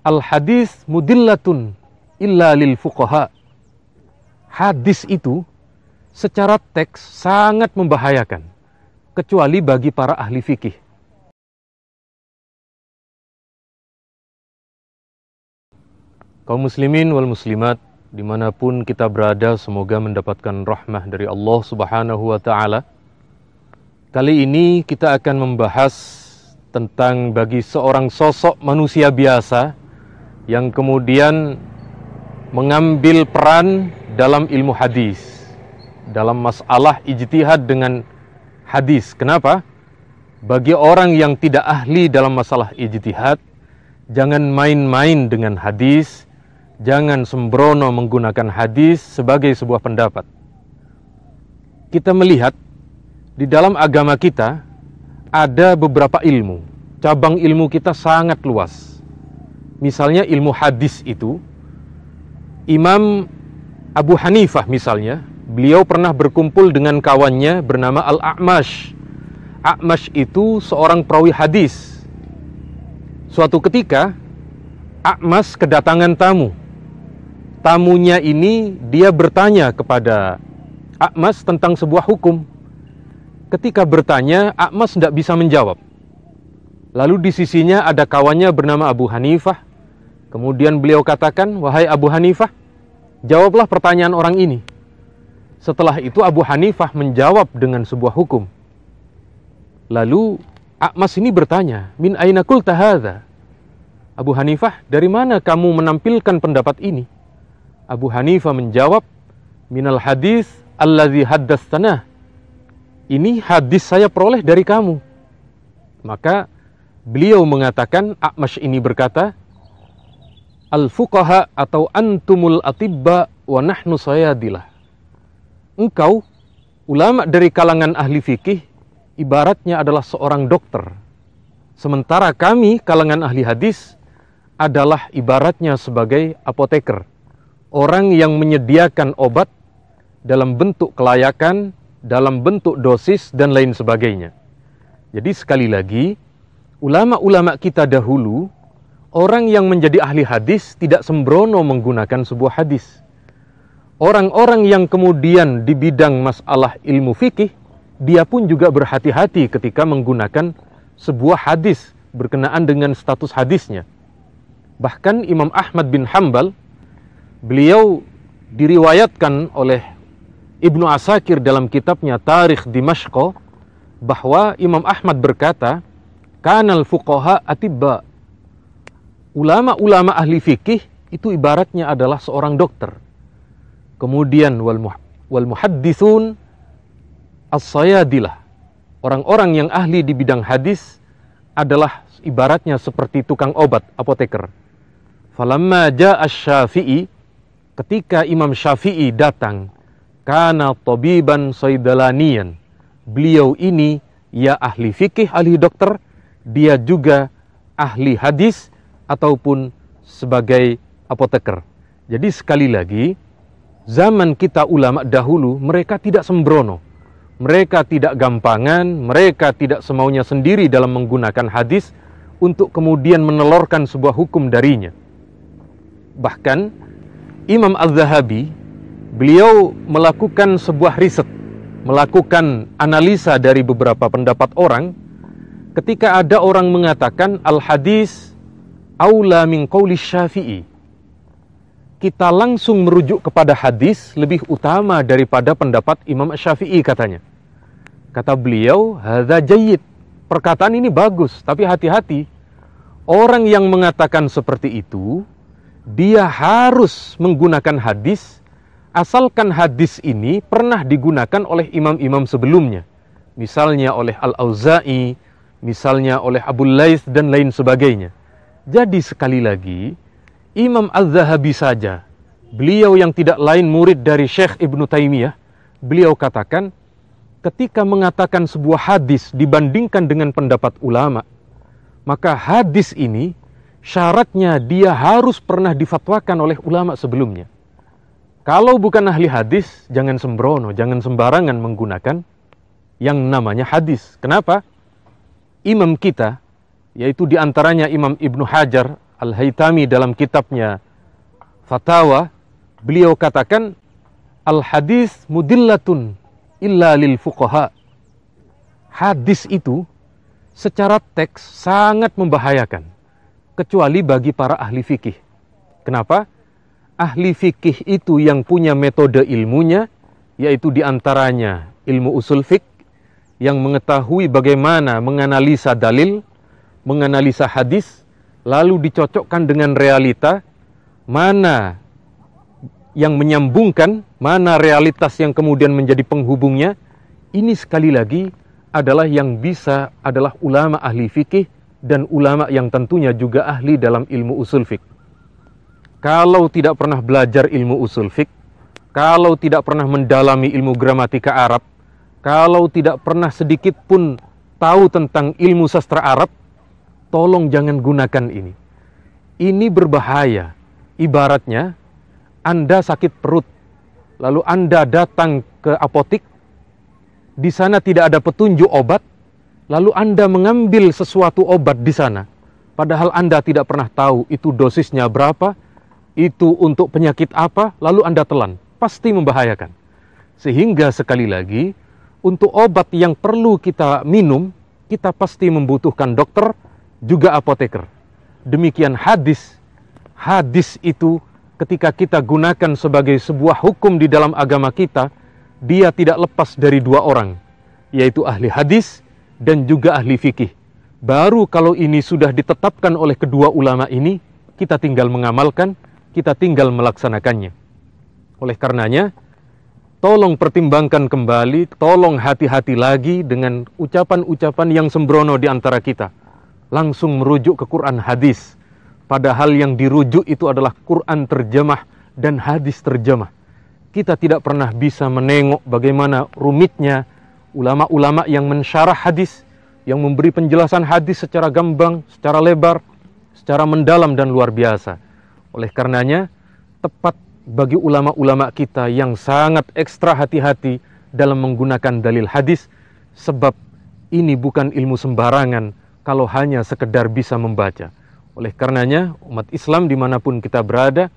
Al-hadis mudillatun illa lil fuqaha. Hadis itu secara teks sangat membahayakan, kecuali bagi para ahli fikih. Kaum muslimin wal muslimat, dimanapun kita berada, semoga mendapatkan rahmah dari Allah Subhanahu wa Ta'ala. Kali ini kita akan membahas tentang bagi seorang sosok manusia biasa yang kemudian mengambil peran dalam ilmu hadis, dalam masalah ijtihad dengan hadis. Kenapa? Bagi orang yang tidak ahli dalam masalah ijtihad, jangan main-main dengan hadis, jangan sembrono menggunakan hadis sebagai sebuah pendapat. Kita melihat di dalam agama kita ada beberapa ilmu, cabang ilmu kita sangat luas. Misalnya ilmu hadis itu, Imam Abu Hanifah misalnya, beliau pernah berkumpul dengan kawannya bernama Al-A'mash. A'mash itu seorang perawi hadis. Suatu ketika, A'mash kedatangan tamu. Tamunya ini dia bertanya kepada A'mash tentang sebuah hukum. Ketika bertanya, A'mash tidak bisa menjawab. Lalu di sisinya ada kawannya bernama Abu Hanifah. Kemudian beliau katakan, "Wahai Abu Hanifah, jawablah pertanyaan orang ini." Setelah itu Abu Hanifah menjawab dengan sebuah hukum. Lalu A'mash ini bertanya, "Min aina qulta hadza?" Abu Hanifah, dari mana kamu menampilkan pendapat ini? Abu Hanifah menjawab, "Minal hadis allazi haddatsanah." Ini hadis saya peroleh dari kamu. Maka beliau mengatakan, A'mash ini berkata, "Al-fuqaha atau antumul atibba wa nahnu sayadilah." Engkau, ulama dari kalangan ahli fikih, ibaratnya adalah seorang dokter. Sementara kami, kalangan ahli hadis, adalah ibaratnya sebagai apoteker. Orang yang menyediakan obat dalam bentuk kelayakan, dalam bentuk dosis, dan lain sebagainya. Jadi sekali lagi, ulama-ulama kita dahulu, orang yang menjadi ahli hadis tidak sembrono menggunakan sebuah hadis. Orang-orang yang kemudian di bidang masalah ilmu fikih, dia pun juga berhati-hati ketika menggunakan sebuah hadis berkenaan dengan status hadisnya. Bahkan Imam Ahmad bin Hanbal, beliau diriwayatkan oleh Ibnu Asakir dalam kitabnya Tarikh Dimashq, bahwa Imam Ahmad berkata, "Kanal fuqaha atibba." Ulama-ulama ahli fikih itu ibaratnya adalah seorang dokter. Kemudian wal muhadditsun as-sayadilah. Orang-orang yang ahli di bidang hadis adalah ibaratnya seperti tukang obat, apoteker. Falamma jaa asy-Syafi'i, ketika Imam Syafi'i datang, kana tabiban saydalaniyan. Beliau ini ya ahli fikih, ahli dokter, dia juga ahli hadis ataupun sebagai apoteker. Jadi sekali lagi, zaman kita ulama dahulu, mereka tidak sembrono. Mereka tidak gampangan, mereka tidak semaunya sendiri dalam menggunakan hadis untuk kemudian menelorkan sebuah hukum darinya. Bahkan Imam Az-Zahabi, beliau melakukan sebuah riset, melakukan analisa dari beberapa pendapat orang. Ketika ada orang mengatakan al-hadis aula min qauli Syafi'i, kita langsung merujuk kepada hadis lebih utama daripada pendapat Imam Syafi'i katanya. Kata beliau, hadza jayyid, perkataan ini bagus, tapi hati-hati. Orang yang mengatakan seperti itu, dia harus menggunakan hadis asalkan hadis ini pernah digunakan oleh imam-imam sebelumnya. Misalnya oleh Al-Auza'i, misalnya oleh Abu Laits dan lain sebagainya. Jadi sekali lagi, Imam Az-Zahabi saja, beliau yang tidak lain murid dari Syekh Ibnu Taimiyah, beliau katakan, ketika mengatakan sebuah hadis dibandingkan dengan pendapat ulama, maka hadis ini syaratnya dia harus pernah difatwakan oleh ulama sebelumnya. Kalau bukan ahli hadis, jangan sembrono, jangan sembarangan menggunakan yang namanya hadis. Kenapa? Imam kita, yaitu diantaranya Imam Ibnu Hajar Al-Haytami dalam kitabnya Fatawa, beliau katakan, al-hadis mudillatun illa lil fuqaha. Hadis itu secara teks sangat membahayakan, kecuali bagi para ahli fikih. Kenapa? Ahli fikih itu yang punya metode ilmunya, yaitu diantaranya ilmu usul fiqh, yang mengetahui bagaimana menganalisa dalil, menganalisa hadis, lalu dicocokkan dengan realita, mana yang menyambungkan, mana realitas yang kemudian menjadi penghubungnya. Ini sekali lagi adalah yang bisa adalah ulama ahli fikih dan ulama yang tentunya juga ahli dalam ilmu usul fiqh. Kalau tidak pernah belajar ilmu usul fiqh, kalau tidak pernah mendalami ilmu gramatika Arab, kalau tidak pernah sedikit pun tahu tentang ilmu sastra Arab, tolong jangan gunakan ini. Ini berbahaya. Ibaratnya Anda sakit perut, lalu Anda datang ke apotik, di sana tidak ada petunjuk obat, lalu Anda mengambil sesuatu obat di sana, padahal Anda tidak pernah tahu itu dosisnya berapa, itu untuk penyakit apa, lalu Anda telan. Pasti membahayakan. Sehingga sekali lagi, untuk obat yang perlu kita minum, kita pasti membutuhkan dokter, juga apoteker. Demikian hadis. Hadis itu ketika kita gunakan sebagai sebuah hukum di dalam agama kita, dia tidak lepas dari dua orang, yaitu ahli hadis dan juga ahli fikih. Baru kalau ini sudah ditetapkan oleh kedua ulama ini, kita tinggal mengamalkan, kita tinggal melaksanakannya. Oleh karenanya, tolong pertimbangkan kembali, tolong hati-hati lagi dengan ucapan-ucapan yang sembrono di antara kita. Langsung merujuk ke Quran hadis. Padahal yang dirujuk itu adalah Quran terjemah dan hadis terjemah. Kita tidak pernah bisa menengok bagaimana rumitnya ulama-ulama yang mensyarah hadis, yang memberi penjelasan hadis secara gamblang, secara lebar, secara mendalam dan luar biasa. Oleh karenanya, tepat bagi ulama-ulama kita yang sangat ekstra hati-hati dalam menggunakan dalil hadis, sebab ini bukan ilmu sembarangan kalau hanya sekedar bisa membaca. Oleh karenanya, umat Islam dimanapun kita berada,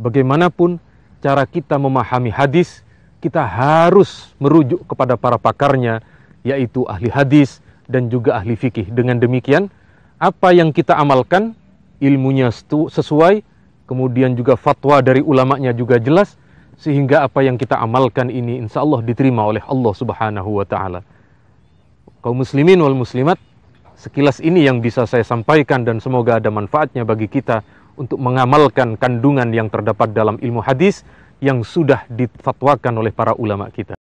bagaimanapun cara kita memahami hadis, kita harus merujuk kepada para pakarnya, yaitu ahli hadis dan juga ahli fikih. Dengan demikian, apa yang kita amalkan, ilmunya sesuai, kemudian juga fatwa dari ulamanya juga jelas, sehingga apa yang kita amalkan ini insya Allah diterima oleh Allah Subhanahu wa Ta'ala. Kaum muslimin wal muslimat, sekilas ini yang bisa saya sampaikan dan semoga ada manfaatnya bagi kita untuk mengamalkan kandungan yang terdapat dalam ilmu hadis yang sudah difatwakan oleh para ulama kita.